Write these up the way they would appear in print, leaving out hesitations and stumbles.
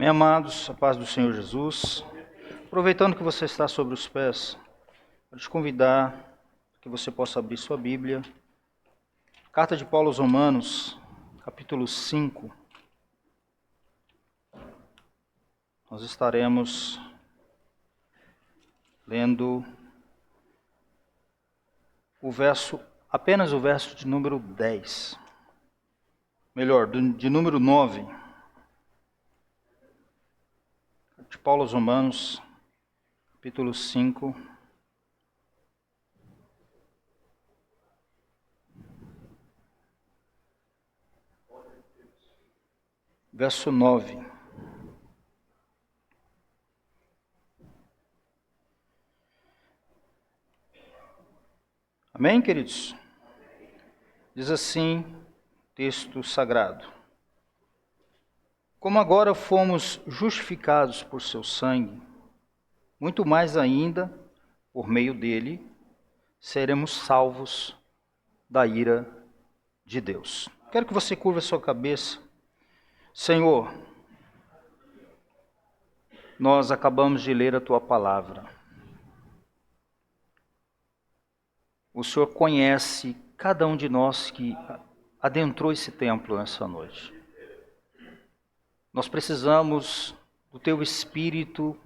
Amém, amados, a paz do Senhor Jesus. Aproveitando que você está sobre os pés, quero te convidar que você possa abrir sua Bíblia. Carta de Paulo aos Romanos, capítulo 5. Nós estaremos lendo apenas o verso de número 10. Melhor, de número 9. De Paulo aos Romanos, capítulo 5. Verso 9. Amém, queridos? Diz assim o texto sagrado: Como agora fomos justificados por seu sangue, muito mais ainda, por meio dele, seremos salvos da ira de Deus. Quero que você curva a sua cabeça. Senhor, nós acabamos de ler a tua palavra. O Senhor conhece cada um de nós que adentrou esse templo nessa noite. Nós precisamos do teu Espírito,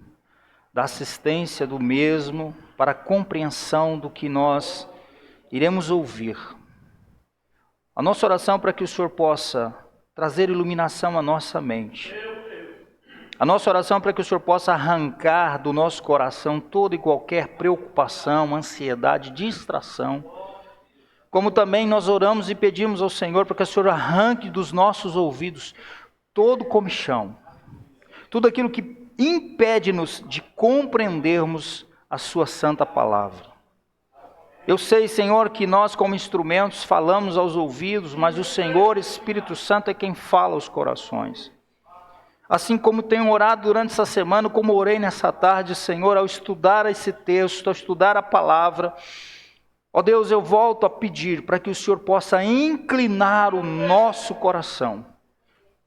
da assistência do mesmo, para a compreensão do que nós iremos ouvir. A nossa oração é para que o Senhor possa trazer iluminação à nossa mente. A nossa oração é para que o Senhor possa arrancar do nosso coração toda e qualquer preocupação, ansiedade, distração. Como também nós oramos e pedimos ao Senhor para que o Senhor arranque dos nossos ouvidos todo comichão, tudo aquilo que impede-nos de compreendermos a sua santa palavra. Eu sei, Senhor, que nós como instrumentos falamos aos ouvidos, mas o Senhor, Espírito Santo, é quem fala aos corações. Assim como tenho orado durante essa semana, como orei nessa tarde, Senhor, ao estudar esse texto, ao estudar a palavra, ó Deus, eu volto a pedir para que o Senhor possa inclinar o nosso coração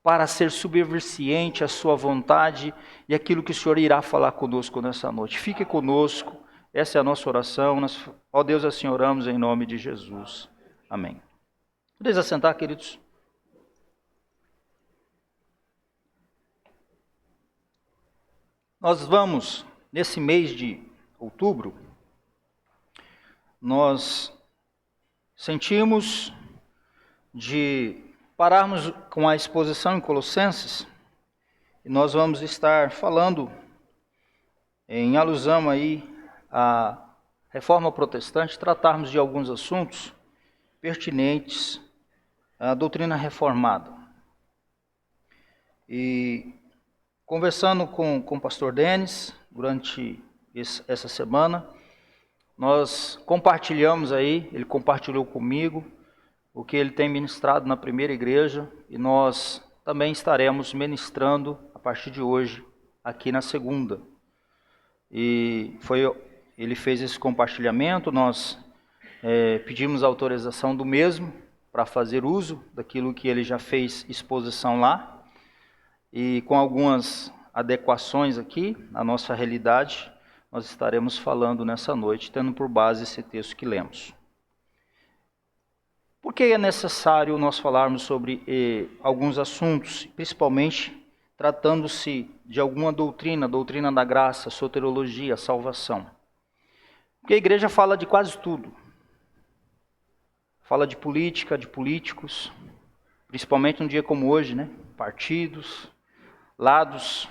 para ser subserviente à sua vontade e aquilo que o Senhor irá falar conosco nessa noite. Fique conosco. Essa é a nossa oração. Ó Deus, assim oramos em nome de Jesus. Amém. Podeis assentar, queridos? Nós vamos, nesse mês de outubro, nós sentimos de pararmos com a exposição em Colossenses, e nós vamos estar falando em alusão aí à Reforma Protestante, tratarmos de alguns assuntos pertinentes à doutrina reformada. E conversando com o pastor Denis durante essa semana, nós compartilhamos aí, ele compartilhou comigo o que ele tem ministrado na primeira igreja, e nós também estaremos ministrando a partir de hoje aqui na segunda. E ele fez esse compartilhamento, nós pedimos a autorização do mesmo para fazer uso daquilo que ele já fez exposição lá, e com algumas adequações aqui na nossa realidade, nós estaremos falando nessa noite, tendo por base esse texto que lemos. Por que é necessário nós falarmos sobre alguns assuntos, principalmente tratando-se de alguma doutrina da graça, soteriologia, salvação? Porque a igreja fala de quase tudo. Fala de política, de políticos, principalmente num dia como hoje, né? Partidos, lados,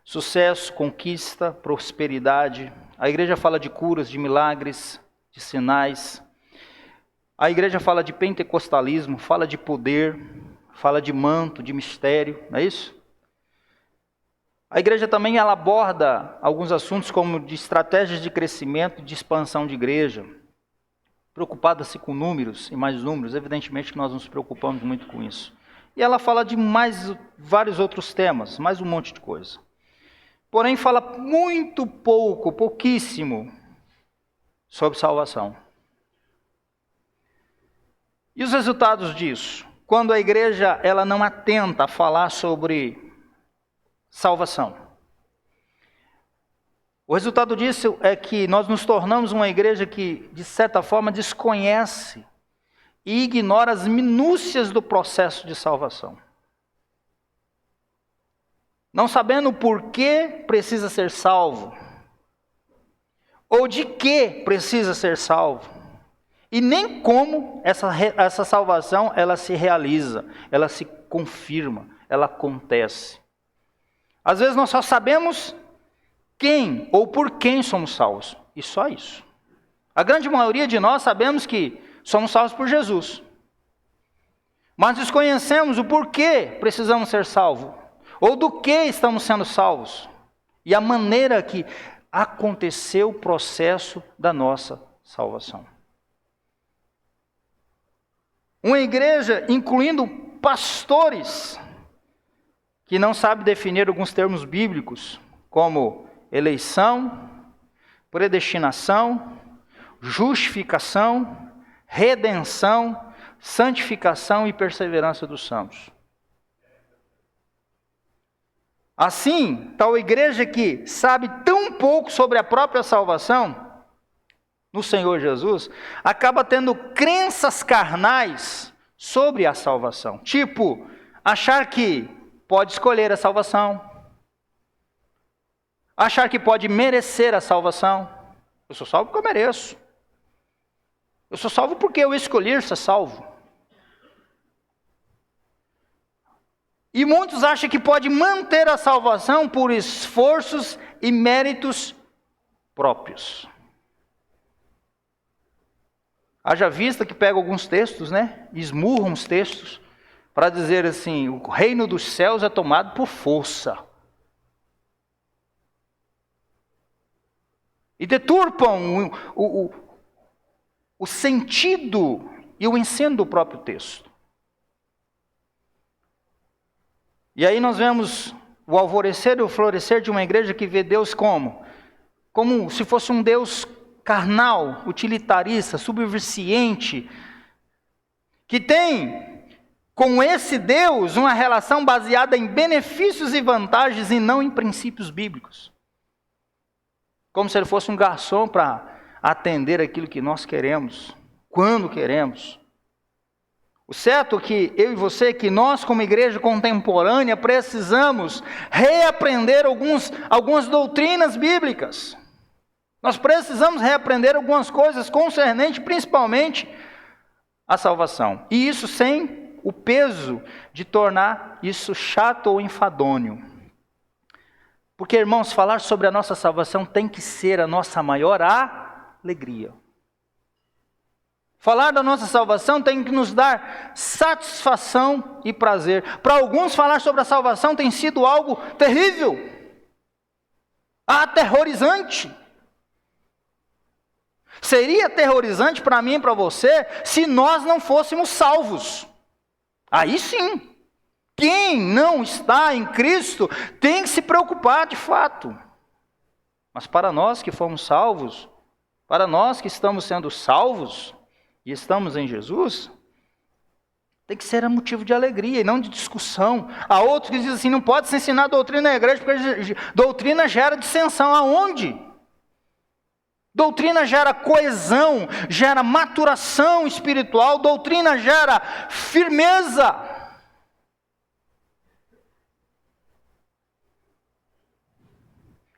sucesso, conquista, prosperidade. A igreja fala de curas, de milagres, de sinais. A igreja fala de pentecostalismo, fala de poder, fala de manto, de mistério, não é isso? A igreja também ela aborda alguns assuntos como de estratégias de crescimento, de expansão de igreja. Preocupada-se com números e mais números, evidentemente que nós nos preocupamos muito com isso. E ela fala de mais vários outros temas, mais um monte de coisa. Porém fala muito pouco, pouquíssimo, sobre salvação. E os resultados disso? Quando a igreja ela não atenta a falar sobre salvação. O resultado disso é que nós nos tornamos uma igreja que, de certa forma, desconhece e ignora as minúcias do processo de salvação. Não sabendo por que precisa ser salvo, ou de que precisa ser salvo, e nem como essa salvação ela se realiza, ela se confirma, ela acontece. Às vezes nós só sabemos quem ou por quem somos salvos, e só isso. A grande maioria de nós sabemos que somos salvos por Jesus, mas desconhecemos o porquê precisamos ser salvos, ou do que estamos sendo salvos, e a maneira que aconteceu o processo da nossa salvação. Uma igreja, incluindo pastores, que não sabe definir alguns termos bíblicos, como eleição, predestinação, justificação, redenção, santificação e perseverança dos santos. Assim, tal igreja que sabe tão pouco sobre a própria salvação no Senhor Jesus, acaba tendo crenças carnais sobre a salvação. Tipo, achar que pode escolher a salvação, achar que pode merecer a salvação. Eu sou salvo porque eu mereço. Eu sou salvo porque eu escolhi ser salvo. E muitos acham que pode manter a salvação por esforços e méritos próprios. Haja vista que pega alguns textos, esmurram os textos, para dizer assim, o reino dos céus é tomado por força. E deturpam o sentido e o ensino do próprio texto. E aí nós vemos o alvorecer e o florescer de uma igreja que vê Deus como se fosse um Deus carnal, utilitarista, subversiente, que tem com esse Deus uma relação baseada em benefícios e vantagens e não em princípios bíblicos. Como se ele fosse um garçom para atender aquilo que nós queremos, quando queremos. O certo é que eu e você, que nós como igreja contemporânea, precisamos reaprender algumas doutrinas bíblicas. Nós precisamos reaprender algumas coisas concernentes principalmente à salvação. E isso sem o peso de tornar isso chato ou enfadonho. Porque, irmãos, falar sobre a nossa salvação tem que ser a nossa maior alegria. Falar da nossa salvação tem que nos dar satisfação e prazer. Para alguns, falar sobre a salvação tem sido algo terrível, aterrorizante. Seria aterrorizante para mim e para você se nós não fôssemos salvos. Aí sim, quem não está em Cristo tem que se preocupar de fato. Mas para nós que fomos salvos, para nós que estamos sendo salvos, e estamos em Jesus, tem que ser motivo de alegria e não de discussão. Há outros que dizem assim, não pode se ensinar doutrina na igreja, porque doutrina gera dissensão. Aonde? Doutrina gera coesão, gera maturação espiritual, doutrina gera firmeza.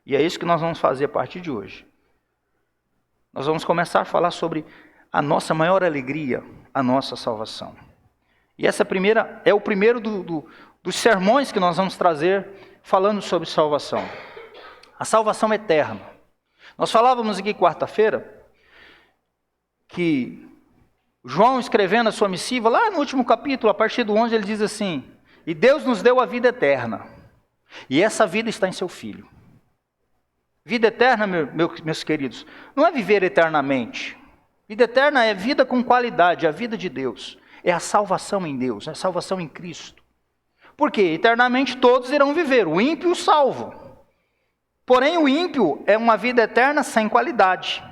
E é isso que nós vamos fazer a partir de hoje. Nós vamos começar a falar sobre a nossa maior alegria, a nossa salvação. E essa é o primeiro dos sermões que nós vamos trazer falando sobre salvação. A salvação eterna. Nós falávamos aqui quarta-feira que João, escrevendo a sua missiva, lá no último capítulo, a partir do 11, ele diz assim, e Deus nos deu a vida eterna, e essa vida está em seu Filho. Vida eterna, meus queridos, não é viver eternamente. Vida eterna é vida com qualidade, a vida de Deus. É a salvação em Deus, é a salvação em Cristo. Porque eternamente todos irão viver, o ímpio e o salvo. Porém o ímpio é uma vida eterna sem qualidade.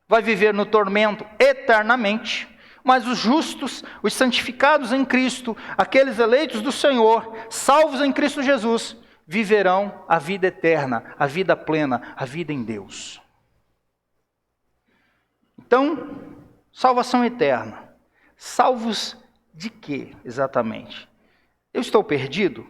Vai viver no tormento eternamente. Mas os justos, os santificados em Cristo, aqueles eleitos do Senhor, salvos em Cristo Jesus, viverão a vida eterna, a vida plena, a vida em Deus. Então, salvação eterna. Salvos de quê, exatamente? Eu estou perdido?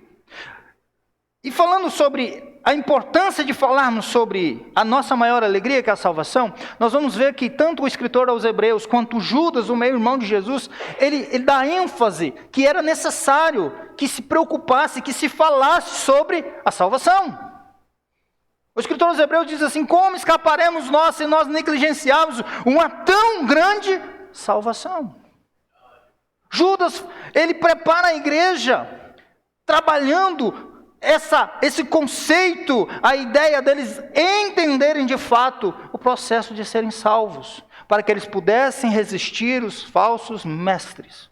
E falando sobre a importância de falarmos sobre a nossa maior alegria, que é a salvação, nós vamos ver que tanto o escritor aos Hebreus, quanto Judas, o meio-irmão de Jesus, ele dá ênfase que era necessário que se preocupasse, que se falasse sobre a salvação. O escritor aos Hebreus diz assim: como escaparemos nós se nós negligenciarmos uma tão grande salvação? Judas, ele prepara a igreja, trabalhando esse conceito, a ideia deles entenderem de fato o processo de serem salvos, para que eles pudessem resistir os falsos mestres.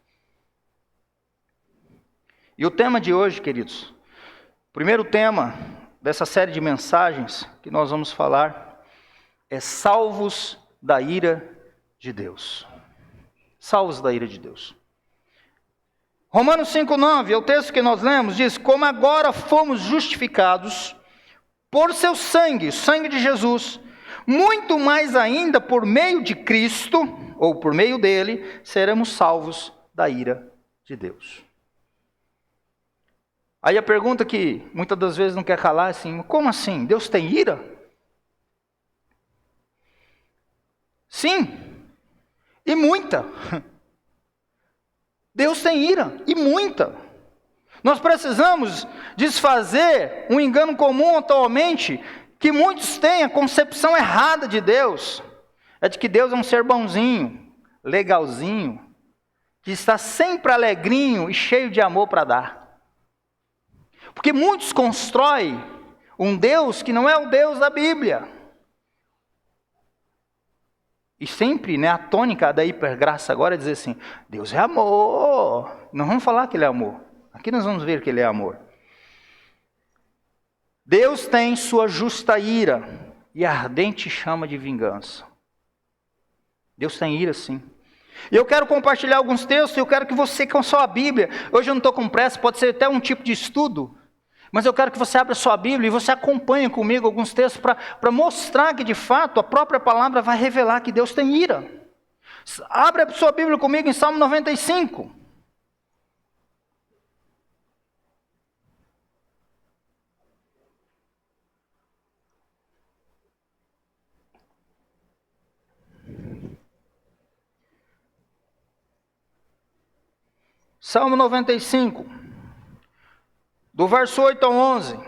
E o tema de hoje, queridos, o primeiro tema dessa série de mensagens que nós vamos falar é salvos da ira de Deus. Salvos da ira de Deus. Romanos 5,9, é o texto que nós lemos, diz: como agora fomos justificados por seu sangue, o sangue de Jesus, muito mais ainda por meio de Cristo, ou por meio dele, seremos salvos da ira de Deus. Aí a pergunta que muitas das vezes não quer calar é assim: como assim? Deus tem ira? Sim, e muita. Deus tem ira, e muita. Nós precisamos desfazer um engano comum atualmente, que muitos têm a concepção errada de Deus. É de que Deus é um ser bonzinho, legalzinho, que está sempre alegrinho e cheio de amor para dar. Porque muitos constroem um Deus que não é o Deus da Bíblia. E sempre, a tônica da hipergraça agora é dizer assim: Deus é amor. Não vamos falar que Ele é amor. Aqui nós vamos ver que Ele é amor. Deus tem sua justa ira e ardente chama de vingança. Deus tem ira, sim. E eu quero compartilhar alguns textos, eu quero que você, com a sua Bíblia, hoje eu não estou com pressa, pode ser até um tipo de estudo, mas eu quero que você abra a sua Bíblia e você acompanhe comigo alguns textos para mostrar que de fato a própria palavra vai revelar que Deus tem ira. Abra a sua Bíblia comigo em Salmo 95. Salmo 95, do verso 8 ao 11,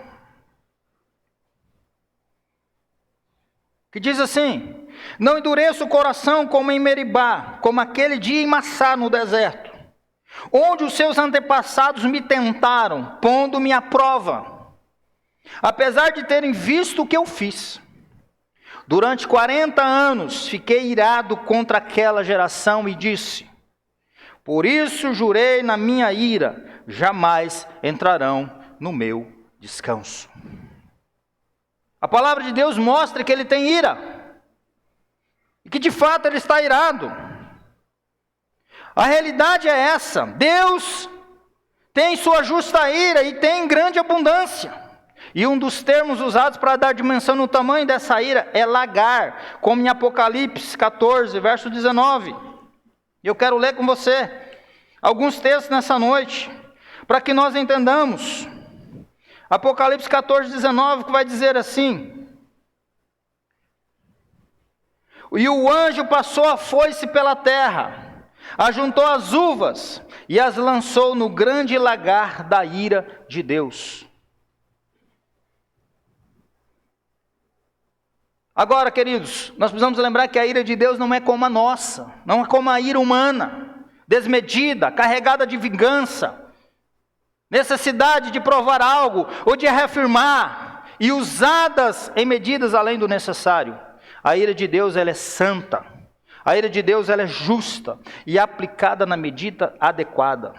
que diz assim: não endureça o coração como em Meribá, como aquele dia em Massá no deserto, onde os seus antepassados me tentaram, pondo-me à prova, apesar de terem visto o que eu fiz. Durante 40 anos fiquei irado contra aquela geração e disse: por isso jurei na minha ira, jamais entrarão no meu descanso. A palavra de Deus mostra que Ele tem ira, e que de fato Ele está irado. A realidade é essa: Deus tem sua justa ira e tem grande abundância. E um dos termos usados para dar dimensão no tamanho dessa ira é lagar, como em Apocalipse 14, verso 19. Eu quero ler com você alguns textos nessa noite, para que nós entendamos. Apocalipse 14, 19, que vai dizer assim: e o anjo passou a foice pela terra, ajuntou as uvas e as lançou no grande lagar da ira de Deus. Agora, queridos, nós precisamos lembrar que a ira de Deus não é como a nossa, não é como a ira humana, desmedida, carregada de vingança, necessidade de provar algo ou de reafirmar, e usadas em medidas além do necessário. A ira de Deus, ela é santa, a ira de Deus, ela é justa e aplicada na medida adequada.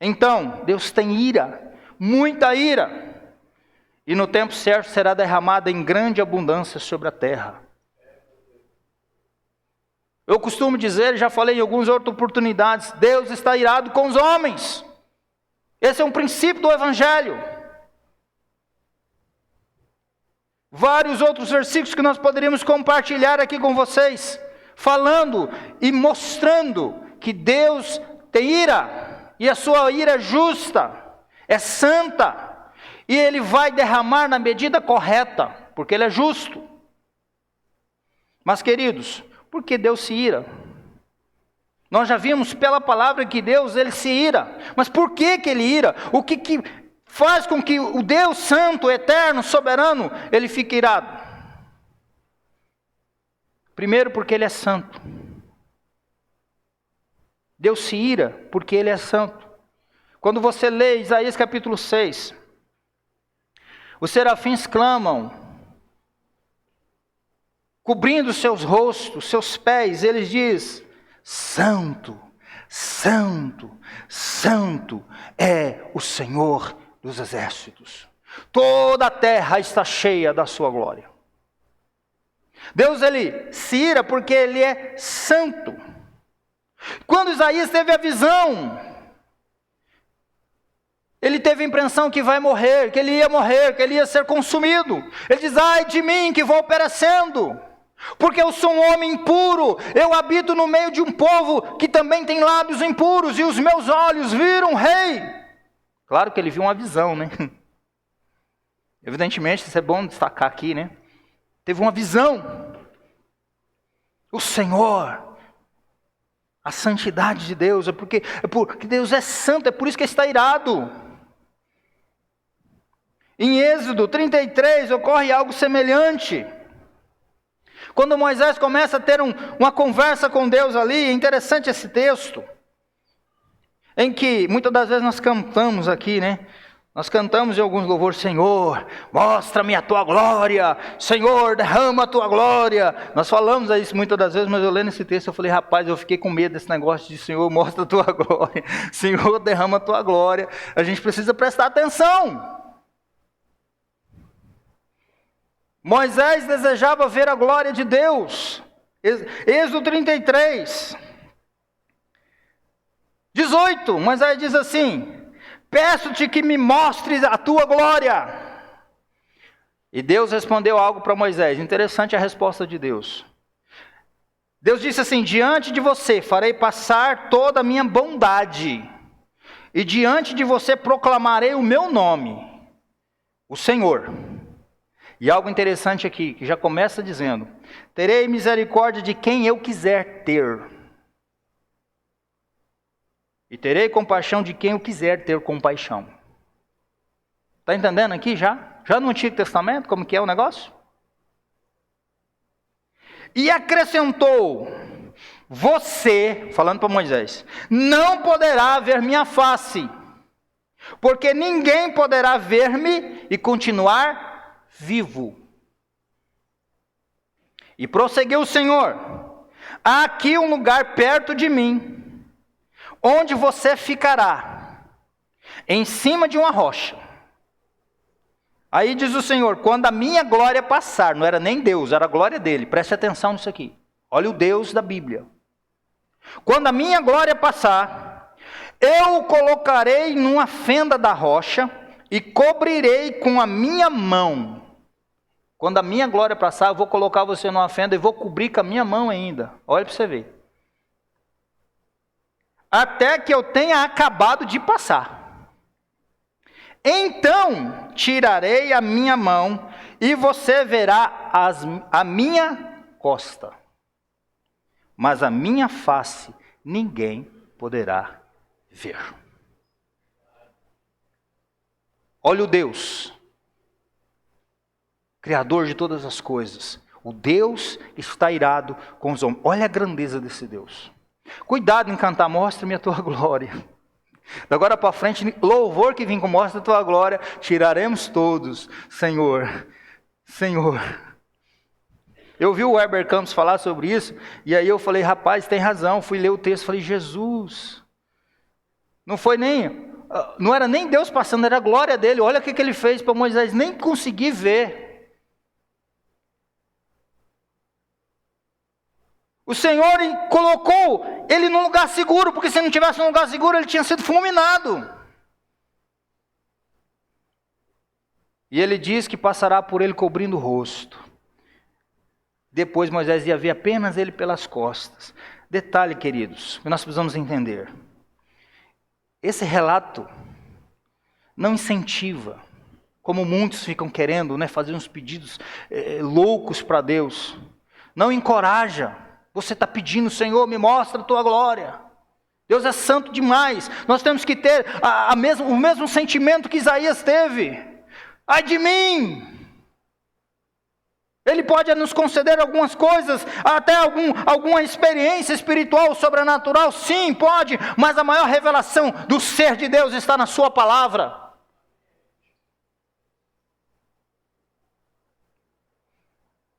Então, Deus tem ira, muita ira, e no tempo certo será derramada em grande abundância sobre a terra. Eu costumo dizer, já falei em algumas outras oportunidades, Deus está irado com os homens. Esse é um princípio do Evangelho. Vários outros versículos que nós poderíamos compartilhar aqui com vocês, falando e mostrando que Deus tem ira, e a sua ira é justa, é santa, e Ele vai derramar na medida correta, porque Ele é justo. Mas queridos, por que Deus se ira? Nós já vimos pela palavra que Deus, Ele se ira. Mas por que Ele ira? O que faz com que o Deus santo, eterno, soberano, Ele fique irado? Primeiro, porque Ele é santo. Deus se ira porque Ele é santo. Quando você lê Isaías capítulo 6, os serafins clamam, cobrindo seus rostos, seus pés, eles dizem: Santo, Santo, Santo é o Senhor dos exércitos. Toda a terra está cheia da sua glória. Deus, Ele se ira porque Ele é santo. Quando Isaías teve a visão, ele teve a impressão que vai morrer, que ele ia ser consumido. Ele diz: ai de mim que vou perecendo, porque eu sou um homem impuro, eu habito no meio de um povo que também tem lábios impuros, e os meus olhos viram o rei. Claro que ele viu uma visão, né? Evidentemente, isso é bom destacar aqui, né? Teve uma visão. O Senhor, a santidade de Deus, porque Deus é santo, é por isso que está irado. Em Êxodo 33 ocorre algo semelhante. Quando Moisés começa a ter uma conversa com Deus ali, é interessante esse texto, em que muitas das vezes nós cantamos aqui, né? Nós cantamos em alguns louvores: Senhor, mostra-me a tua glória, Senhor, derrama a tua glória. Nós falamos isso muitas das vezes, mas eu lendo esse texto eu falei: rapaz, eu fiquei com medo desse negócio de Senhor, mostra a tua glória, Senhor, derrama a tua glória. A gente precisa prestar atenção. Moisés desejava ver a glória de Deus. Êxodo 33, 18, Moisés diz assim: peço-te que me mostres a tua glória. E Deus respondeu algo para Moisés. Interessante a resposta de Deus. Deus disse assim: diante de você farei passar toda a minha bondade, e diante de você proclamarei o meu nome, o Senhor. E algo interessante aqui, que já começa dizendo: terei misericórdia de quem eu quiser ter, e terei compaixão de quem eu quiser ter compaixão. Está entendendo aqui já? Já no Antigo Testamento, como que é o negócio? E acrescentou: você, falando para Moisés, não poderá ver minha face, porque ninguém poderá ver-me e continuar vivo. E prosseguiu o Senhor: há aqui um lugar perto de mim, onde você ficará, em cima de uma rocha. Aí diz o Senhor: quando a minha glória passar, não era nem Deus, era a glória dele, preste atenção nisso aqui, olha o Deus da Bíblia. Quando a minha glória passar, eu o colocarei numa fenda da rocha, e cobrirei com a minha mão. Quando a minha glória passar, eu vou colocar você numa fenda e vou cobrir com a minha mão ainda. Olha para você ver. Até que eu tenha acabado de passar. Então tirarei a minha mão e você verá a minha costa. Mas a minha face ninguém poderá ver. Olha o Deus, Criador de todas as coisas. O Deus está irado com os homens. Olha a grandeza desse Deus. Cuidado em cantar: mostra-me a tua glória. Da agora para frente, louvor que vem com mostra a tua glória, tiraremos todos, Senhor, Senhor. Eu vi o Heber Campos falar sobre isso, e aí eu falei: rapaz, tem razão. Fui ler o texto, falei: Jesus, não era nem Deus passando, era a glória dele. Olha o que ele fez para Moisés, nem consegui ver. O Senhor colocou ele num lugar seguro, porque se não tivesse um lugar seguro, ele tinha sido fulminado. E ele diz que passará por ele cobrindo o rosto. Depois Moisés ia ver apenas ele pelas costas. Detalhe, queridos, que nós precisamos entender. Esse relato não incentiva, como muitos ficam querendo, fazer uns pedidos loucos para Deus. Não encoraja. Você está pedindo, Senhor, me mostra a tua glória. Deus é santo demais. Nós temos que ter o mesmo sentimento que Isaías teve. Ai de mim! Ele pode nos conceder algumas coisas, até alguma experiência espiritual, sobrenatural, sim, pode, mas a maior revelação do ser de Deus está na sua palavra.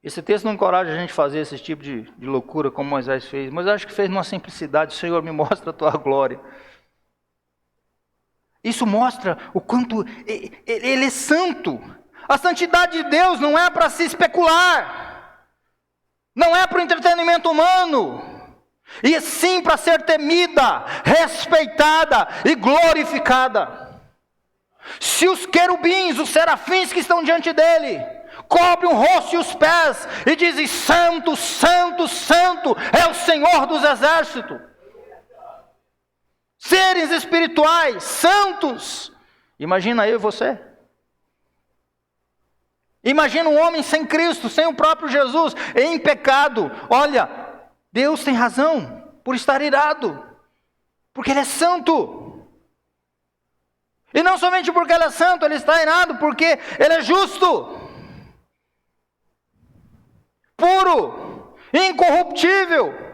Esse texto não encoraja a gente a fazer esse tipo de loucura como Moisés fez, mas eu acho que fez numa simplicidade. Senhor, me mostra a tua glória. Isso mostra o quanto ele é santo. A santidade de Deus não é para se especular, não é para o entretenimento humano, e sim para ser temida, respeitada e glorificada. Se os querubins, os serafins que estão diante dele, cobrem o rosto e os pés e dizem: santo, santo, santo é o Senhor dos exércitos. Seres espirituais, santos. Imagina eu e você. Imagina um homem sem Cristo, sem o próprio Jesus, em pecado. Olha, Deus tem razão por estar irado, porque Ele é santo. E não somente porque Ele é santo, Ele está irado porque Ele é justo, puro, incorruptível.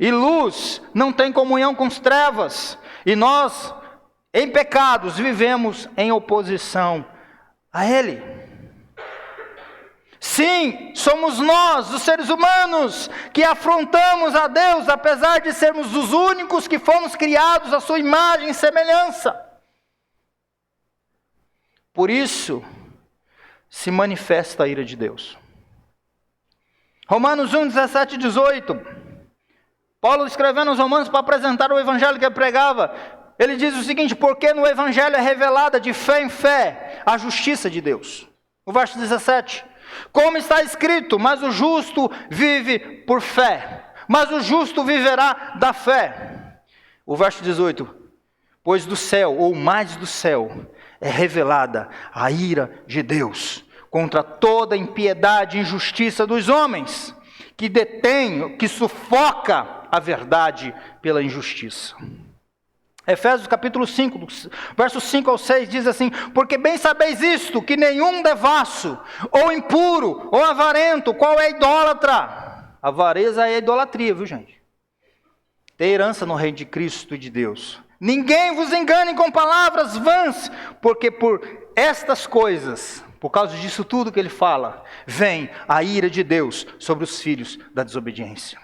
E luz não tem comunhão com as trevas. E nós, em pecados, vivemos em oposição a Ele. Sim, somos nós, os seres humanos, que afrontamos a Deus, apesar de sermos os únicos que fomos criados à sua imagem e semelhança. Por isso, se manifesta a ira de Deus. Romanos 1, 17 e 18. Paulo escrevendo aos Romanos para apresentar o evangelho que ele pregava. Ele diz o seguinte: porque no evangelho é revelada de fé em fé a justiça de Deus. O verso 17. Como está escrito: mas o justo vive por fé. Mas o justo viverá da fé. O verso 18. Pois do céu, ou mais do céu, é revelada a ira de Deus contra toda impiedade e injustiça dos homens, que detém, que sufoca a verdade pela injustiça. Efésios capítulo 5, versos 5 ao 6, diz assim: porque bem sabeis isto, que nenhum devasso, ou impuro, ou avarento, qual é idólatra. Avareza é idolatria, viu gente? Tem herança no reino de Cristo e de Deus. Ninguém vos engane com palavras vãs, porque por estas coisas, por causa disso tudo que ele fala, vem a ira de Deus sobre os filhos da desobediência.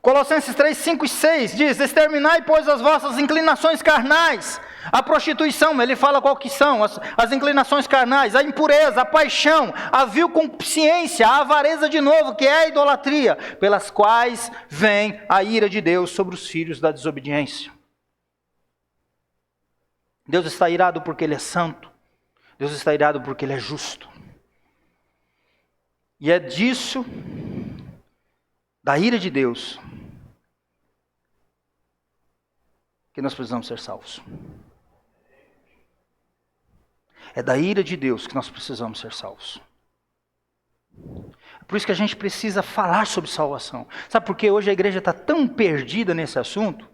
Colossenses 3, 5 e 6 diz: exterminai, pois, as vossas inclinações carnais. A prostituição, ele fala qual que são, as inclinações carnais, a impureza, a paixão, a vil concupiscência, a avareza de novo, que é a idolatria, pelas quais vem a ira de Deus sobre os filhos da desobediência. Deus está irado porque Ele é santo. Deus está irado porque Ele é justo. E é disso, da ira de Deus, que nós precisamos ser salvos. É da ira de Deus que nós precisamos ser salvos. Por isso que a gente precisa falar sobre salvação. Sabe por que hoje a igreja está tão perdida nesse assunto?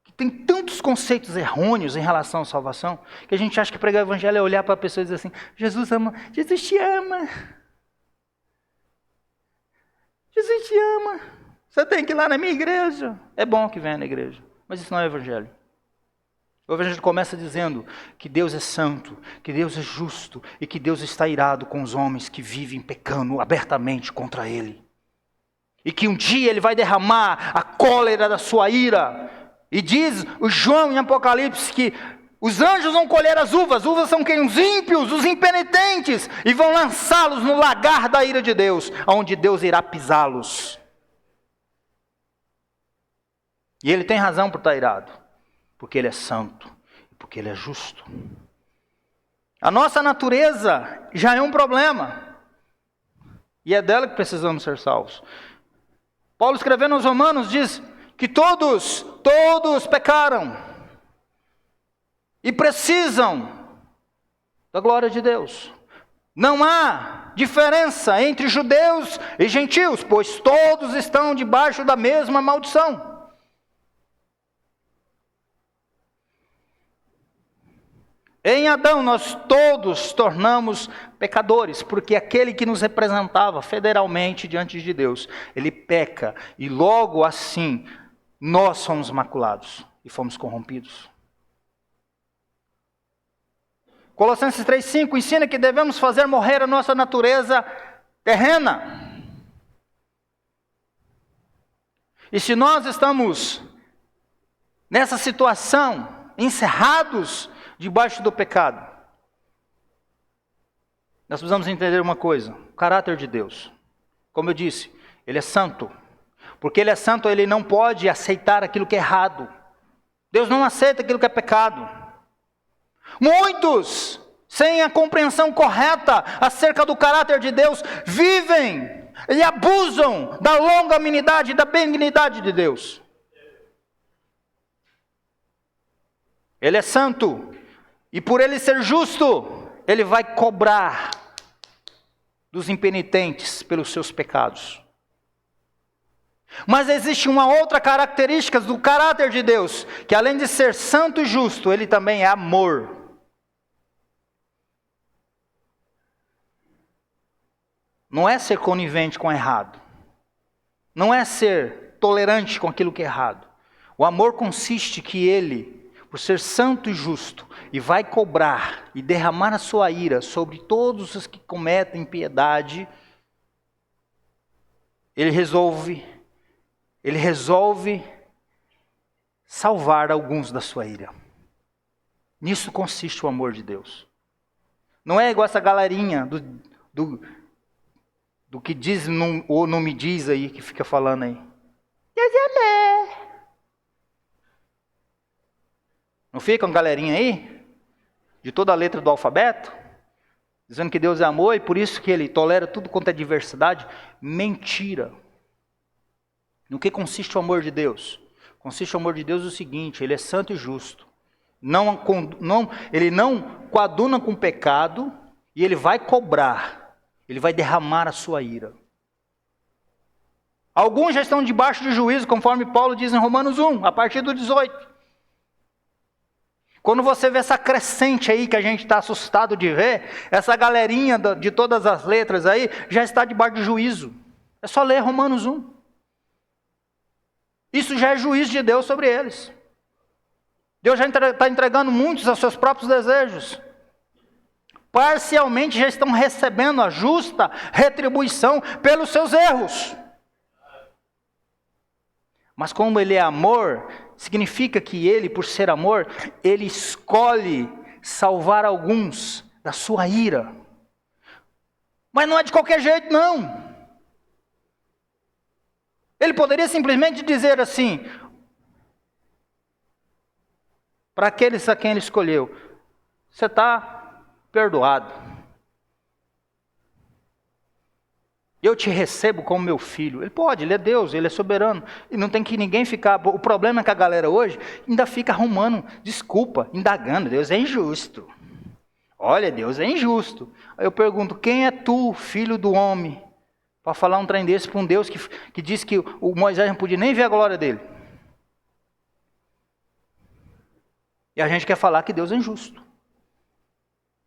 Que tem tantos conceitos errôneos em relação à salvação, que a gente acha que pregar o evangelho é olhar para a pessoa e dizer assim: Jesus ama, Jesus te ama. Jesus te ama. Você tem que ir lá na minha igreja. É bom que venha na igreja, mas isso não é evangelho. O evangelho começa dizendo que Deus é santo, que Deus é justo e que Deus está irado com os homens que vivem pecando abertamente contra Ele. E que um dia Ele vai derramar a cólera da sua ira. E diz o João em Apocalipse que os anjos vão colher as uvas são quem? Os ímpios, os impenitentes, e vão lançá-los no lagar da ira de Deus, onde Deus irá pisá-los. E Ele tem razão por estar irado, porque Ele é santo, porque Ele é justo. A nossa natureza já é um problema. E é dela que precisamos ser salvos. Paulo, escrevendo aos Romanos, diz que todos pecaram e precisam da glória de Deus. Não há diferença entre judeus e gentios, pois todos estão debaixo da mesma maldição. Em Adão nós todos tornamos pecadores, porque aquele que nos representava federalmente diante de Deus, ele peca, e logo assim nós fomos maculados e fomos corrompidos. Colossenses 3,5 ensina que devemos fazer morrer a nossa natureza terrena. E se nós estamos nessa situação, encerrados debaixo do pecado, nós precisamos entender uma coisa: o caráter de Deus. Como eu disse, Ele é santo. Porque Ele é santo, Ele não pode aceitar aquilo que é errado. Deus não aceita aquilo que é pecado. Muitos, sem a compreensão correta acerca do caráter de Deus, vivem e abusam da longanimidade e da benignidade de Deus. Ele é santo, e por Ele ser justo, Ele vai cobrar dos impenitentes pelos seus pecados. Mas existe uma outra característica do caráter de Deus, que além de ser santo e justo, Ele também é amor. Não é ser conivente com o errado. Não é ser tolerante com aquilo que é errado. O amor consiste que Ele, por ser santo e justo, e vai cobrar e derramar a sua ira sobre todos os que cometem impiedade, Ele resolve salvar alguns da sua ira. Nisso consiste o amor de Deus. Não é igual essa galerinha do que diz ou não me diz aí, que fica falando aí. Deus é amor. Não fica uma galerinha aí, de toda a letra do alfabeto, dizendo que Deus é amor e por isso que Ele tolera tudo quanto é diversidade? Mentira. No que consiste o amor de Deus? Consiste o amor de Deus no seguinte: Ele é santo e justo. Ele não coaduna com o pecado, e Ele vai cobrar. Ele vai derramar a sua ira. Alguns já estão debaixo de juízo, conforme Paulo diz em Romanos 1, a partir do 18. Quando você vê essa crescente aí, que a gente está assustado de ver, essa galerinha de todas as letras aí, já está debaixo de juízo. É só ler Romanos 1. Isso já é juízo de Deus sobre eles. Deus já está entregando muitos aos seus próprios desejos. Parcialmente já estão recebendo a justa retribuição pelos seus erros. Mas como Ele é amor, significa que Ele, por ser amor, Ele escolhe salvar alguns da sua ira. Mas não é de qualquer jeito, não. Ele poderia simplesmente dizer assim, para aqueles a quem Ele escolheu: você está perdoado. Eu te recebo como meu filho. Ele pode, Ele é Deus, Ele é soberano. E não tem que ninguém ficar... O problema é que a galera hoje ainda fica arrumando desculpa, indagando. Deus é injusto. Olha, Deus é injusto. Aí eu pergunto: quem é tu, filho do homem, para falar um trem desse para um Deus que disse que o Moisés não podia nem ver a glória dele? E a gente quer falar que Deus é injusto.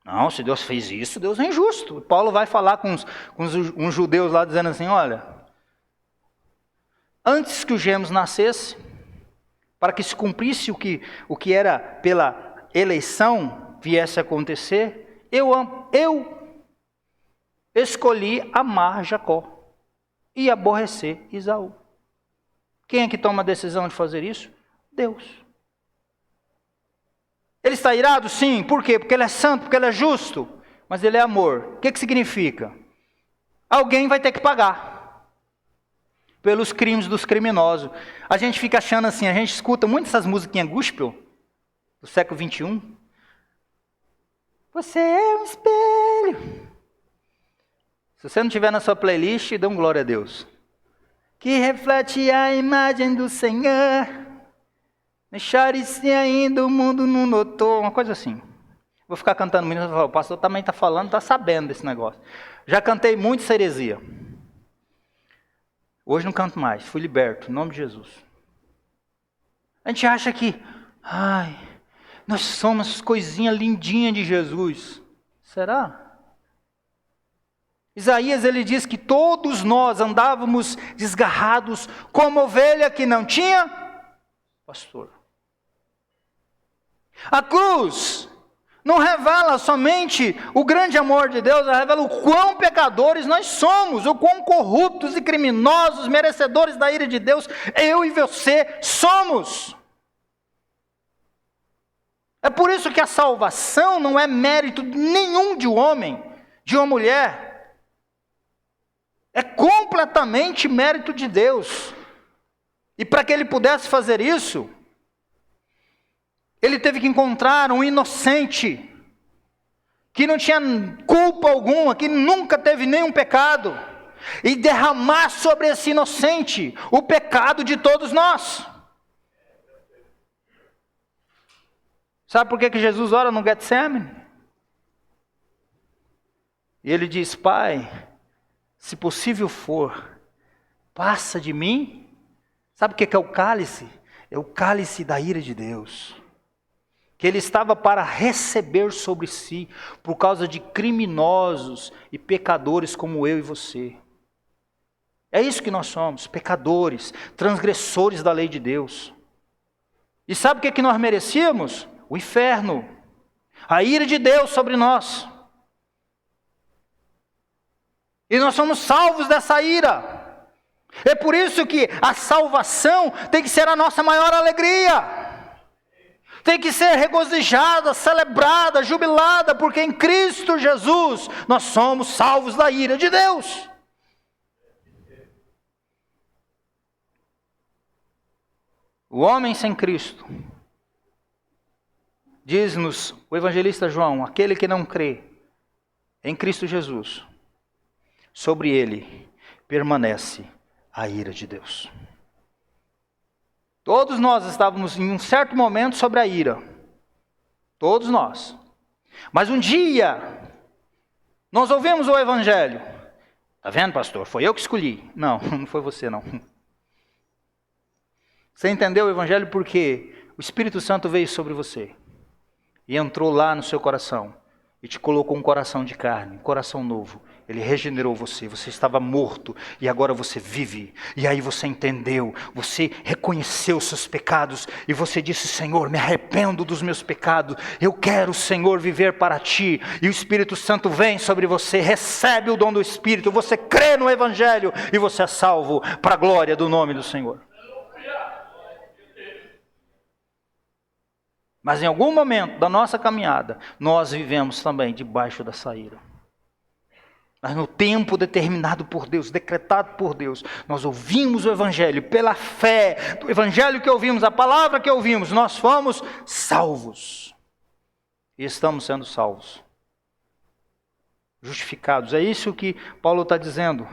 Não, se Deus fez isso, Deus é injusto. Paulo vai falar com uns judeus lá, dizendo assim: olha, antes que os gêmeos nascessem, para que se cumprisse o que era pela eleição viesse a acontecer, eu escolhi amar Jacó e aborrecer Esaú. Quem é que toma a decisão de fazer isso? Deus. Ele está irado? Sim. Por quê? Porque Ele é santo, porque Ele é justo. Mas Ele é amor. O que significa? Alguém vai ter que pagar pelos crimes dos criminosos. A gente fica achando assim, a gente escuta muito essas musiquinhas gospel do século 21. Você é um espelho. Se você não tiver na sua playlist, dê um glória a Deus. Que reflete a imagem do Senhor. Não chore se ainda o mundo não notou. Uma coisa assim. Vou ficar cantando muito. O pastor também está falando, está sabendo desse negócio. Já cantei muito essa heresia. Hoje não canto mais. Fui liberto, em nome de Jesus. A gente acha que, nós somos coisinha lindinha de Jesus. Será? Isaías, ele diz que todos nós andávamos desgarrados como ovelha que não tinha pastor. A cruz não revela somente o grande amor de Deus, ela revela o quão pecadores nós somos, o quão corruptos e criminosos, merecedores da ira de Deus, eu e você somos. É por isso que a salvação não é mérito nenhum de um homem, de uma mulher. É completamente mérito de Deus. E para que ele pudesse fazer isso, ele teve que encontrar um inocente, que não tinha culpa alguma, que nunca teve nenhum pecado, e derramar sobre esse inocente o pecado de todos nós. Sabe por que Jesus ora no Getsemane? E ele diz: Pai, se possível for, passa de mim. Sabe o que é o cálice? É o cálice da ira de Deus, que ele estava para receber sobre si, por causa de criminosos e pecadores como eu e você. É isso que nós somos, pecadores, transgressores da lei de Deus. E sabe o que nós merecíamos? O inferno, a ira de Deus sobre nós. E nós somos salvos dessa ira. É por isso que a salvação tem que ser a nossa maior alegria. Tem que ser regozijada, celebrada, jubilada, porque em Cristo Jesus nós somos salvos da ira de Deus. O homem sem Cristo, diz-nos o evangelista João, aquele que não crê em Cristo Jesus, sobre ele permanece a ira de Deus. Todos nós estávamos em um certo momento sobre a ira. Todos nós. Mas um dia, nós ouvimos o evangelho. Está vendo, pastor? Foi eu que escolhi. Não, não foi você não. Você entendeu o evangelho porque o Espírito Santo veio sobre você. E entrou lá no seu coração. E te colocou um coração de carne, um coração novo. Ele regenerou você, você estava morto e agora você vive. E aí você entendeu, você reconheceu os seus pecados e você disse: Senhor, me arrependo dos meus pecados. Eu quero, Senhor, viver para Ti. E o Espírito Santo vem sobre você, recebe o dom do Espírito. Você crê no Evangelho e você é salvo para a glória do nome do Senhor. Mas em algum momento da nossa caminhada, nós vivemos também debaixo dessa ira. Mas no tempo determinado por Deus, decretado por Deus, nós ouvimos o Evangelho, pela fé do Evangelho que ouvimos, a palavra que ouvimos, nós fomos salvos. E estamos sendo salvos. Justificados. É isso que Paulo está dizendo.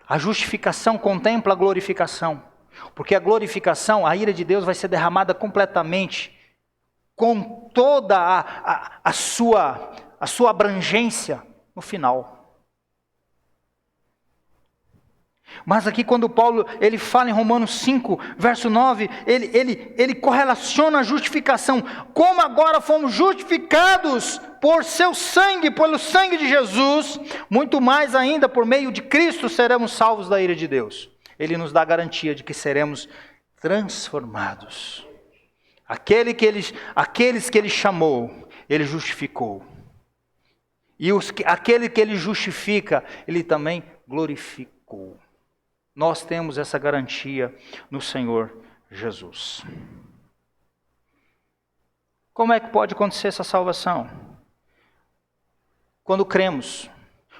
A justificação contempla a glorificação. Porque a glorificação, a ira de Deus vai ser derramada completamente, com toda a sua abrangência no final. Mas aqui quando Paulo ele fala em Romanos 5, verso 9, ele correlaciona a justificação. Como agora fomos justificados por seu sangue, pelo sangue de Jesus, muito mais ainda por meio de Cristo seremos salvos da ira de Deus. Ele nos dá a garantia de que seremos transformados. Aqueles que ele chamou, ele justificou. E aquele que ele justifica, ele também glorificou. Nós temos essa garantia no Senhor Jesus. Como é que pode acontecer essa salvação? Quando cremos.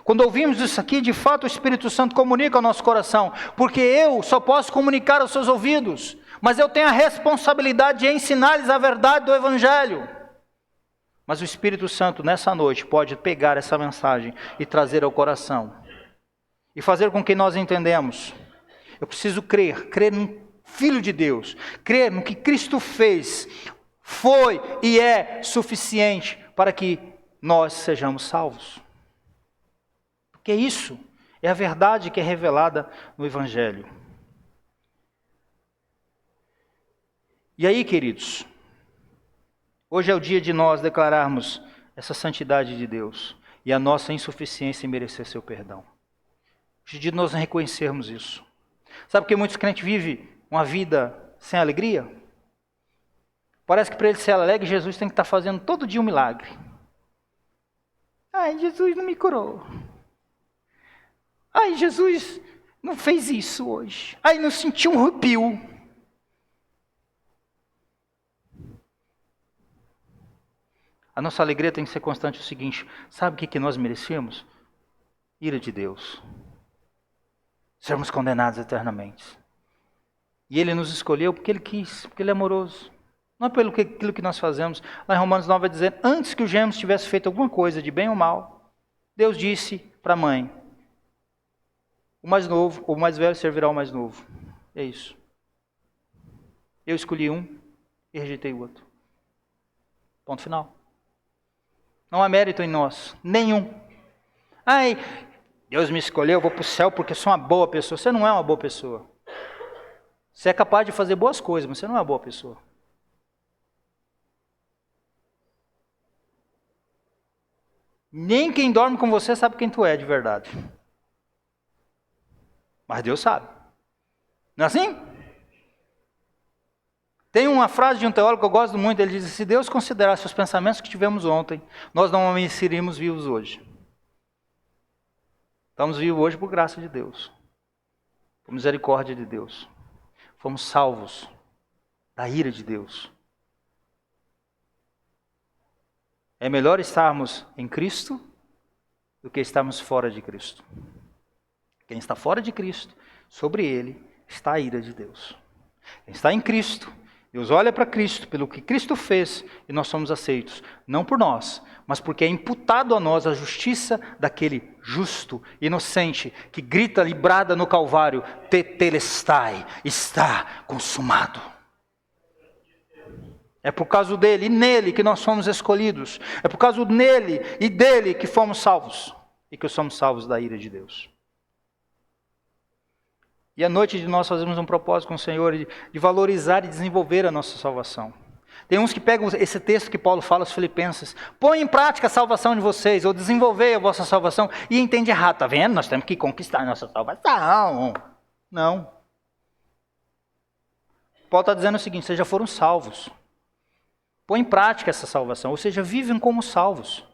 Quando ouvimos isso aqui, de fato o Espírito Santo comunica ao nosso coração. Porque eu só posso comunicar aos seus ouvidos. Mas eu tenho a responsabilidade de ensinar-lhes a verdade do Evangelho. Mas o Espírito Santo, nessa noite, pode pegar essa mensagem e trazer ao coração. E fazer com que nós entendamos. Eu preciso crer no Filho de Deus. Crer no que Cristo fez, foi e é suficiente para que nós sejamos salvos. Porque isso é a verdade que é revelada no Evangelho. E aí, queridos, hoje é o dia de nós declararmos essa santidade de Deus e a nossa insuficiência em merecer seu perdão. Hoje é o dia de nós reconhecermos isso. Sabe por que muitos crentes vivem uma vida sem alegria? Parece que para ele ser alegre, Jesus tem que estar fazendo todo dia um milagre. Ai, Jesus não me curou. Ai, Jesus não fez isso hoje. Ai, não senti um arrepio. A nossa alegria tem que ser constante o seguinte: sabe o que nós merecemos? Ira de Deus. Sermos condenados eternamente. E Ele nos escolheu porque Ele quis, porque Ele é amoroso. Não é pelo aquilo que nós fazemos. Lá em Romanos 9 vai dizer, antes que o gêmeos tivesse feito alguma coisa de bem ou mal, Deus disse para a mãe, o mais novo, o mais velho servirá ao mais novo. É isso. Eu escolhi um e rejeitei o outro. Ponto final. Não há mérito em nós, nenhum. Ai, Deus me escolheu, eu vou para o céu porque sou uma boa pessoa. Você não é uma boa pessoa. Você é capaz de fazer boas coisas, mas você não é uma boa pessoa. Nem quem dorme com você sabe quem tu é de verdade. Mas Deus sabe. Não é assim? Tem uma frase de um teólogo que eu gosto muito, ele diz, se Deus considerasse os pensamentos que tivemos ontem, nós não seríamos vivos hoje. Estamos vivos hoje por graça de Deus. Por misericórdia de Deus. Fomos salvos da ira de Deus. É melhor estarmos em Cristo do que estarmos fora de Cristo. Quem está fora de Cristo, sobre ele está a ira de Deus. Quem está em Cristo, Deus olha para Cristo, pelo que Cristo fez, e nós somos aceitos. Não por nós, mas porque é imputado a nós a justiça daquele justo, inocente, que grita librada no Calvário, tetelestai, está consumado. É por causa dele e nele que nós fomos escolhidos. É por causa nele e dele que fomos salvos. E que somos salvos da ira de Deus. E à noite de nós fazemos um propósito com o Senhor de valorizar e desenvolver a nossa salvação. Tem uns que pegam esse texto que Paulo fala aos Filipenses. Põe em prática a salvação de vocês, ou desenvolver a vossa salvação. E entende errado, está vendo? Nós temos que conquistar a nossa salvação. Não. Paulo está dizendo o seguinte, vocês já foram salvos. Põe em prática essa salvação, ou seja, vivem como salvos.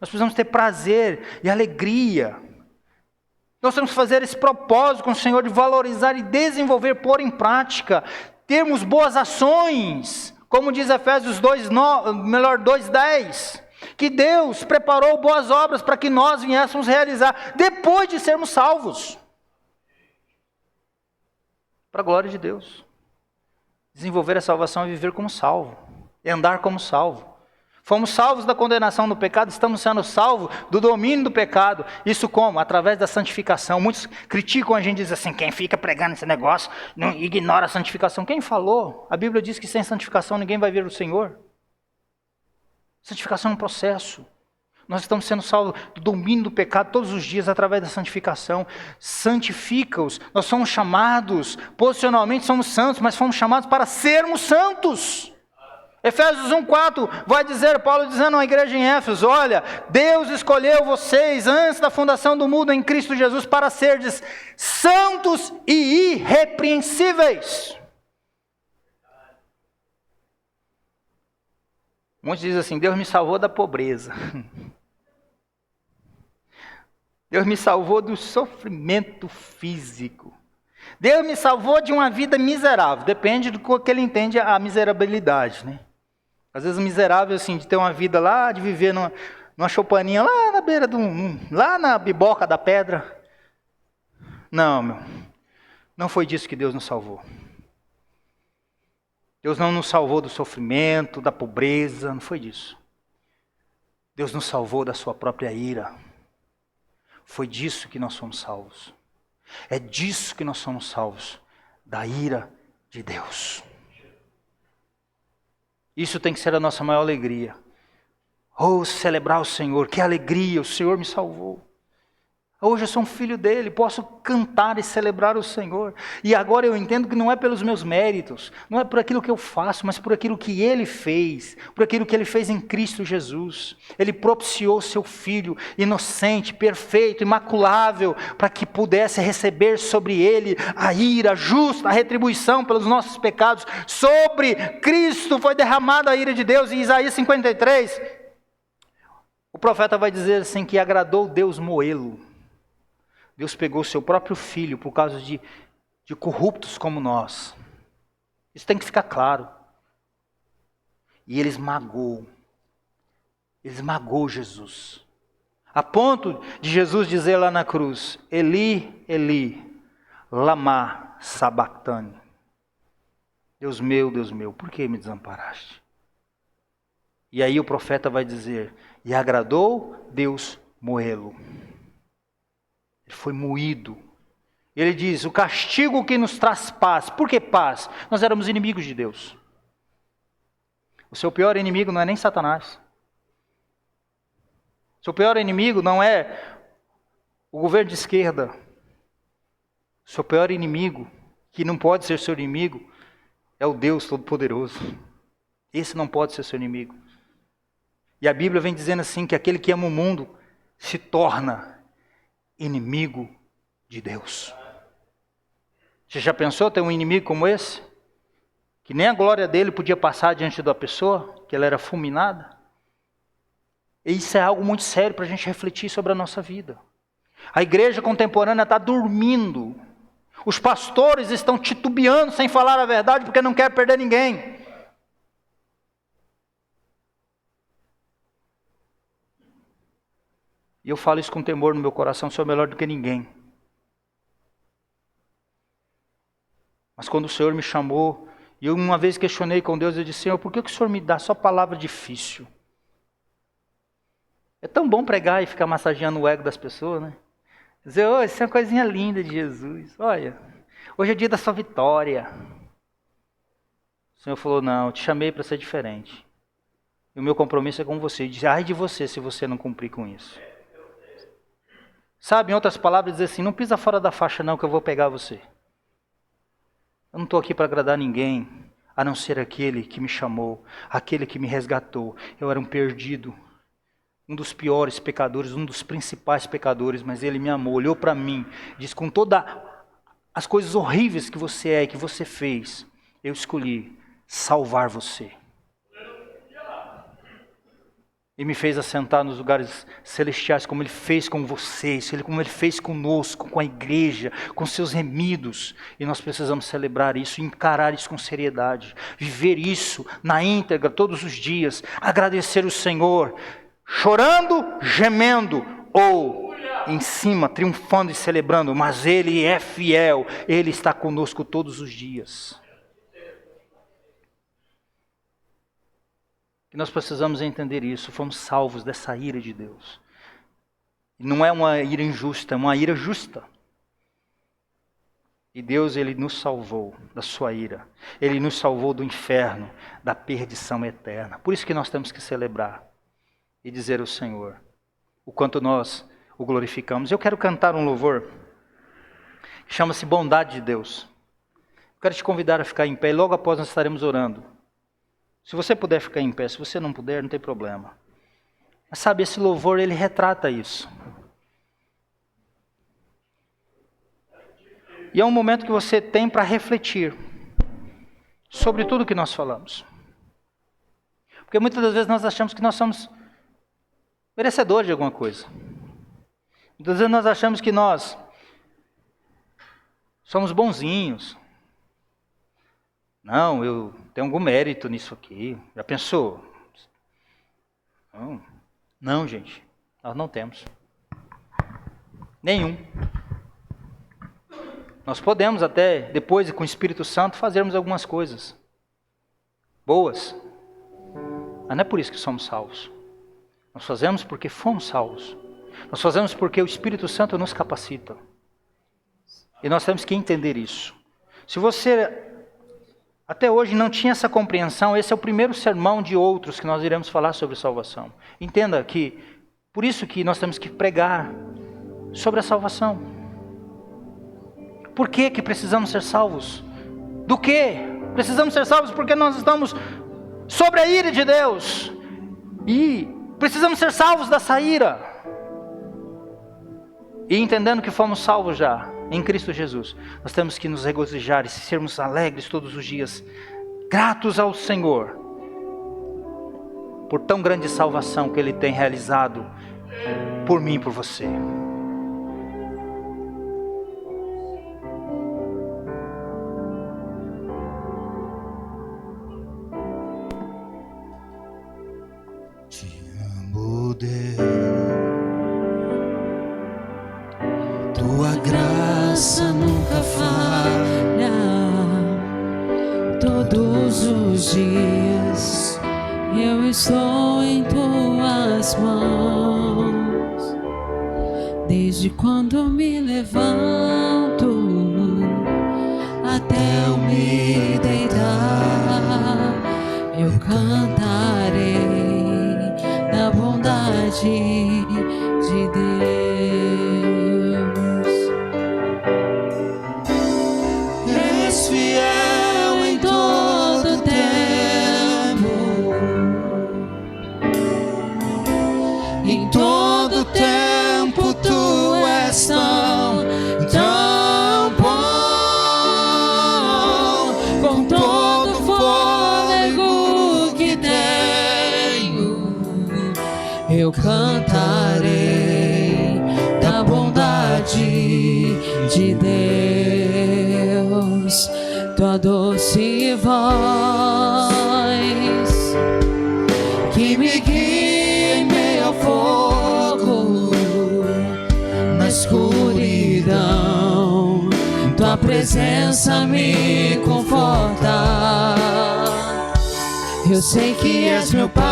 Nós precisamos ter prazer e alegria. Nós temos que fazer esse propósito com o Senhor de valorizar e desenvolver, pôr em prática, termos boas ações, como diz Efésios 2:10, que Deus preparou boas obras para que nós viéssemos realizar depois de sermos salvos. Para a glória de Deus. Desenvolver a salvação é viver como salvo. É andar como salvo. Fomos salvos da condenação do pecado, estamos sendo salvos do domínio do pecado. Isso como? Através da santificação. Muitos criticam a gente e dizem assim, quem fica pregando esse negócio, não ignora a santificação. Quem falou? A Bíblia diz que sem santificação ninguém vai ver o Senhor. Santificação é um processo. Nós estamos sendo salvos do domínio do pecado todos os dias através da santificação. Santifica-os. Nós somos chamados, posicionalmente somos santos, mas fomos chamados para sermos santos. Efésios 1:4 vai dizer, Paulo dizendo à igreja em Éfeso, olha, Deus escolheu vocês antes da fundação do mundo em Cristo Jesus para serdes santos e irrepreensíveis. Muitos dizem assim, Deus me salvou da pobreza. Deus me salvou do sofrimento físico. Deus me salvou de uma vida miserável. Depende do que ele entende a miserabilidade, né? Às vezes miserável, assim, de ter uma vida lá, de viver numa choupaninha lá na beira lá na biboca da pedra. Não, meu. Não foi disso que Deus nos salvou. Deus não nos salvou do sofrimento, da pobreza, não foi disso. Deus nos salvou da sua própria ira. Foi disso que nós somos salvos. É disso que nós somos salvos, da ira de Deus. Isso tem que ser a nossa maior alegria. Oh, celebrar o Senhor, que alegria, o Senhor me salvou. Hoje eu sou um filho dele, posso cantar e celebrar o Senhor. E agora eu entendo que não é pelos meus méritos, não é por aquilo que eu faço, mas por aquilo que ele fez, por aquilo que ele fez em Cristo Jesus. Ele propiciou seu Filho inocente, perfeito, imaculável, para que pudesse receber sobre ele a ira justa, a retribuição pelos nossos pecados. Sobre Cristo foi derramada a ira de Deus. Em Isaías 53, o profeta vai dizer assim que agradou Deus moê-lo. Deus pegou o seu próprio filho por causa de corruptos como nós. Isso tem que ficar claro. E ele esmagou. Ele esmagou Jesus. A ponto de Jesus dizer lá na cruz, Eli, Eli, lama sabachthani. Deus meu, por que me desamparaste? E aí o profeta vai dizer, e agradou Deus moê-lo. Ele foi moído. Ele diz, o castigo que nos traz paz. Por que paz? Nós éramos inimigos de Deus. O seu pior inimigo não é nem Satanás. O seu pior inimigo não é o governo de esquerda. O seu pior inimigo, que não pode ser seu inimigo, é o Deus Todo-Poderoso. Esse não pode ser seu inimigo. E a Bíblia vem dizendo assim, que aquele que ama o mundo se torna inimigo de Deus. Você já pensou ter um inimigo como esse? Que nem a glória dele podia passar diante da pessoa, que ela era fulminada? E isso é algo muito sério para a gente refletir sobre a nossa vida. A igreja contemporânea está dormindo. Os pastores estão titubeando sem falar a verdade porque não quer perder ninguém. E eu falo isso com temor no meu coração, sou melhor do que ninguém. Mas quando o Senhor me chamou, e eu uma vez questionei com Deus, eu disse, Senhor, por que o Senhor me dá só palavra difícil? É tão bom pregar e ficar massageando o ego das pessoas, né? Dizer, oh, isso é uma coisinha linda de Jesus. Olha, hoje é dia da sua vitória. O Senhor falou, não, eu te chamei para ser diferente. E o meu compromisso é com você. E diz, ai de você se você não cumprir com isso. Sabe, em outras palavras, dizer assim, não pisa fora da faixa não que eu vou pegar você. Eu não estou aqui para agradar ninguém, a não ser aquele que me chamou, aquele que me resgatou. Eu era um perdido, um dos piores pecadores, um dos principais pecadores, mas ele me amou, olhou para mim, disse, com todas as coisas horríveis que você é e que você fez, eu escolhi salvar você. E me fez assentar nos lugares celestiais, como Ele fez com vocês, como Ele fez conosco, com a igreja, com seus remidos. E nós precisamos celebrar isso, encarar isso com seriedade, viver isso na íntegra todos os dias, agradecer o Senhor, chorando, gemendo, ou em cima, triunfando e celebrando, mas Ele é fiel, Ele está conosco todos os dias. E nós precisamos entender isso, fomos salvos dessa ira de Deus. E não é uma ira injusta, é uma ira justa. E Deus, Ele nos salvou da sua ira. Ele nos salvou do inferno, da perdição eterna. Por isso que nós temos que celebrar e dizer ao Senhor o quanto nós o glorificamos. Eu quero cantar um louvor que chama-se Bondade de Deus. Eu quero te convidar a ficar em pé e logo após nós estaremos orando. Se você puder ficar em pé, se você não puder, não tem problema. Mas sabe, esse louvor, ele retrata isso. E é um momento que você tem para refletir sobre tudo que nós falamos. Porque muitas das vezes nós achamos que nós somos merecedores de alguma coisa. Muitas vezes nós achamos que nós somos bonzinhos. Não, eu tenho algum mérito nisso aqui. Já pensou? Não, gente, nós não temos. Nenhum. Nós podemos até, depois com o Espírito Santo, fazermos algumas coisas boas. Mas não é por isso que somos salvos. Nós fazemos porque fomos salvos. Nós fazemos porque o Espírito Santo nos capacita. E nós temos que entender isso. Se você até hoje não tinha essa compreensão, esse é o primeiro sermão de outros que nós iremos falar sobre salvação. Entenda que, por isso que nós temos que pregar sobre a salvação. Por que precisamos ser salvos? Do que? Precisamos ser salvos porque nós estamos sobre a ira de Deus. E precisamos ser salvos dessa ira. E entendendo que fomos salvos já em Cristo Jesus, nós temos que nos regozijar e sermos alegres todos os dias, gratos ao Senhor por tão grande salvação que Ele tem realizado por mim e por você. Te amo, Deus, tua graça nunca falha. Todos os dias eu estou em tuas mãos. Desde quando me levanto até eu me deitar, eu cantarei da bondade de Deus. És fiel em todo tempo, em todo tempo tu és tão bom, com todo fôlego que tenho, eu cantarei da bondade de Deus. Tua doce voz que me guia em meio ao fogo, na escuridão, tua presença me conforta. Eu sei que és meu Pai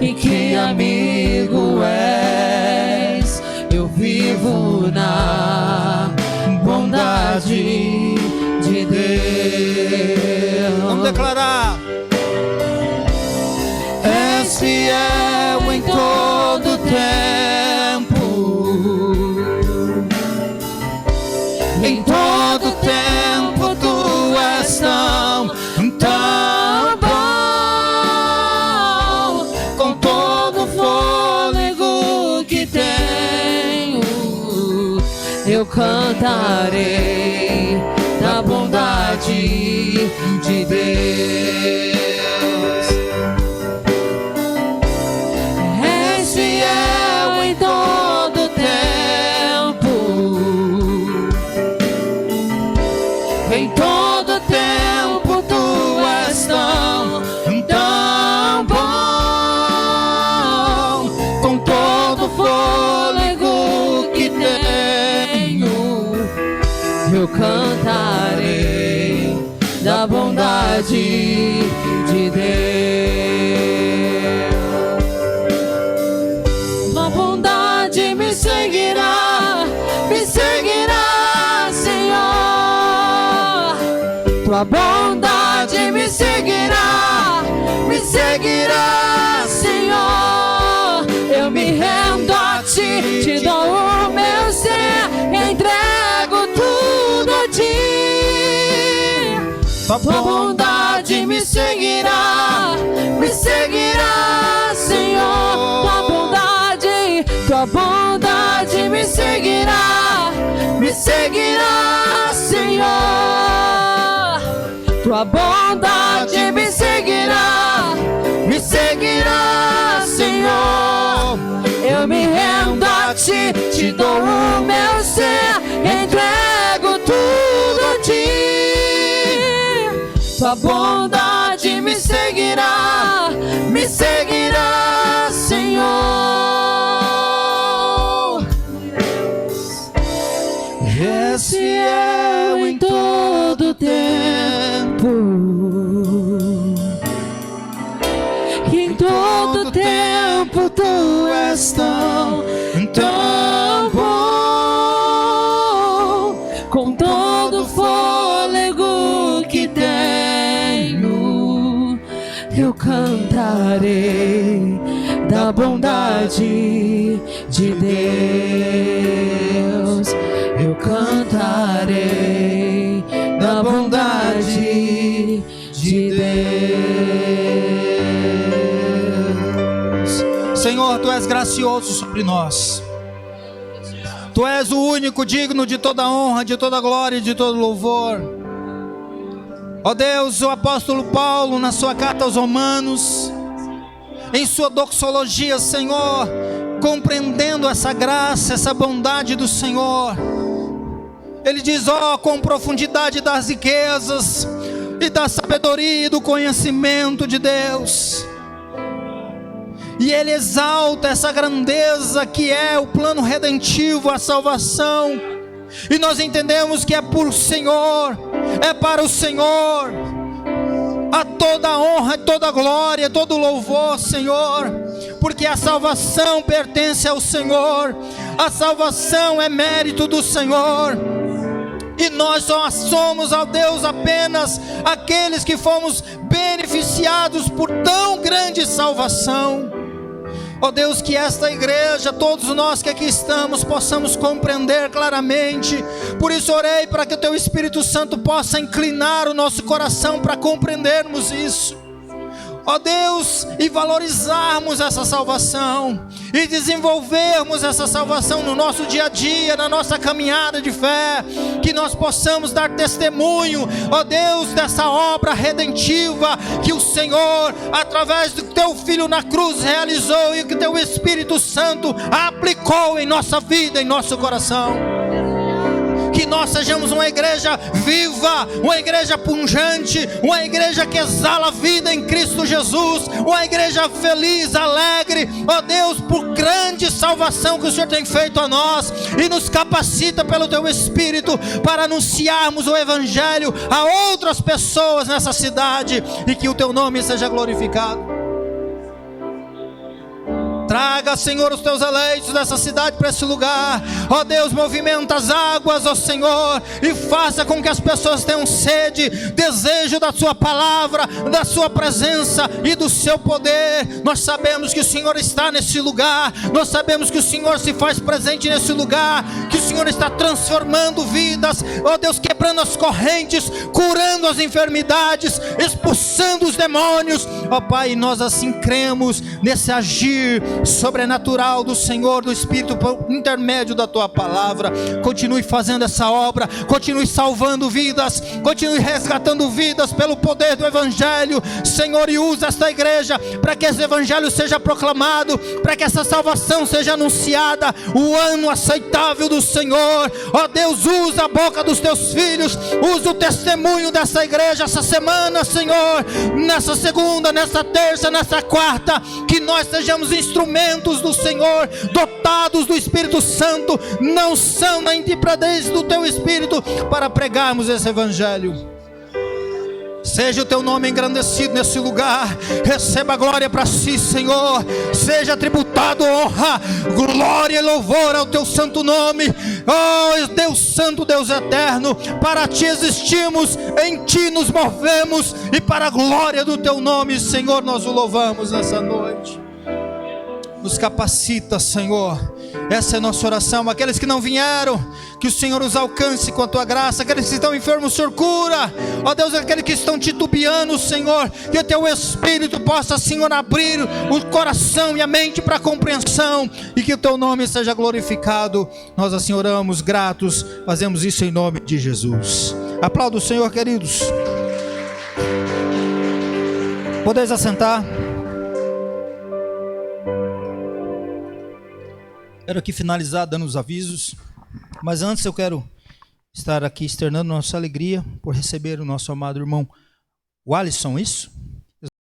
e que amigo és. Eu vivo na bondade de Deus. Vamos declarar. És fiel em todo tempo, em todo tempo tu és tão bom, com todo fôlego que tenho, eu cantarei da bondade de Deus. És fiel em todo tempo, em todo tempo tu és tão bom, com todo fôlego que tenho, eu cantarei da bondade de Deus. Tua bondade me seguirá, Senhor. Tua bondade me seguirá, Senhor. Eu me rendo a ti, te dou o meu ser, entrego tudo a ti. Tua bondade me seguirá, Senhor. Tua bondade me seguirá, Senhor. Tua bondade me seguirá, Senhor. Eu me rendo a ti, te dou o meu ser, entrego tudo a ti. Tua bondade me seguirá, Senhor. És fiel em todo tempo, em todo Tu és tão, tão bom, com todo o fôlego que tenho, eu cantarei da bondade de Deus. Eu cantarei da bondade de Deus. Senhor, Tu és gracioso sobre nós. Tu és o único digno de toda honra, de toda glória e de todo louvor. Ó Deus, o apóstolo Paulo, na sua carta aos Romanos, em sua doxologia, Senhor, compreendendo essa graça, essa bondade do Senhor, ele diz: ó, com profundidade das riquezas e da sabedoria e do conhecimento de Deus. E ele exalta essa grandeza que é o plano redentivo, a salvação. E nós entendemos que é por Senhor, é para o Senhor a toda a honra, toda a glória, todo o louvor, Senhor, porque a salvação pertence ao Senhor, a salvação é mérito do Senhor, e nós só somos, ó Deus, apenas aqueles que fomos beneficiados por tão grande salvação. Ó Deus, que esta igreja, todos nós que aqui estamos, possamos compreender claramente. Por isso orei para que o Teu Espírito Santo possa inclinar o nosso coração para compreendermos isso. Ó Deus, e valorizarmos essa salvação, e desenvolvermos essa salvação no nosso dia a dia, na nossa caminhada de fé, que nós possamos dar testemunho, ó Deus, dessa obra redentiva que o Senhor, através do Teu Filho na cruz, realizou, e que Teu Espírito Santo aplicou em nossa vida, em nosso coração. Que nós sejamos uma igreja viva, uma igreja pungente, uma igreja que exala a vida em Cristo Jesus, uma igreja feliz, alegre, ó Deus, por grande salvação que o Senhor tem feito a nós, e nos capacita pelo Teu Espírito para anunciarmos o Evangelho a outras pessoas nessa cidade, e que o Teu nome seja glorificado. Traga, Senhor, os Teus eleitos dessa cidade para esse lugar. Ó Deus, movimenta as águas, ó Senhor, e faça com que as pessoas tenham sede, desejo da Sua palavra, da Sua presença e do Seu poder. Nós sabemos que o Senhor está nesse lugar, nós sabemos que o Senhor se faz presente nesse lugar, que o Senhor está transformando vidas, ó Deus, quebrando as correntes, curando as enfermidades, expulsando os demônios. Ó Pai, nós assim cremos nesse agir sobrenatural do Senhor, do Espírito, por intermédio da Tua palavra. Continue fazendo essa obra, continue salvando vidas, continue resgatando vidas pelo poder do Evangelho, Senhor, e usa esta igreja para que esse Evangelho seja proclamado, para que essa salvação seja anunciada, o ano aceitável do Senhor. Ó Deus, usa a boca dos Teus filhos, usa o testemunho dessa igreja essa semana, Senhor, nessa segunda, nessa terça, nessa quarta, que nós sejamos instrumentos do Senhor, dotados do Espírito Santo, não são na intrepidez do Teu Espírito, para pregarmos esse Evangelho. Seja o Teu nome engrandecido nesse lugar, receba a glória para si, Senhor, seja tributado honra, glória e louvor ao Teu santo nome. Oh Deus Santo, Deus Eterno, para Ti existimos, em Ti nos movemos, e para a glória do Teu nome, Senhor, nós o louvamos nessa noite. Nos capacita, Senhor, essa é a nossa oração. Aqueles que não vieram, que o Senhor os alcance com a Tua graça. Aqueles que estão enfermos, o Senhor cura. Ó Deus, aqueles que estão titubeando, Senhor, que o Teu Espírito possa, Senhor, abrir o coração e a mente para a compreensão, e que o Teu nome seja glorificado. Nós assim oramos, gratos, fazemos isso em nome de Jesus. Aplauda o Senhor, queridos. Podeis assentar. Quero aqui finalizar dando os avisos, mas antes eu quero estar aqui externando nossa alegria por receber o nosso amado irmão Alisson, isso?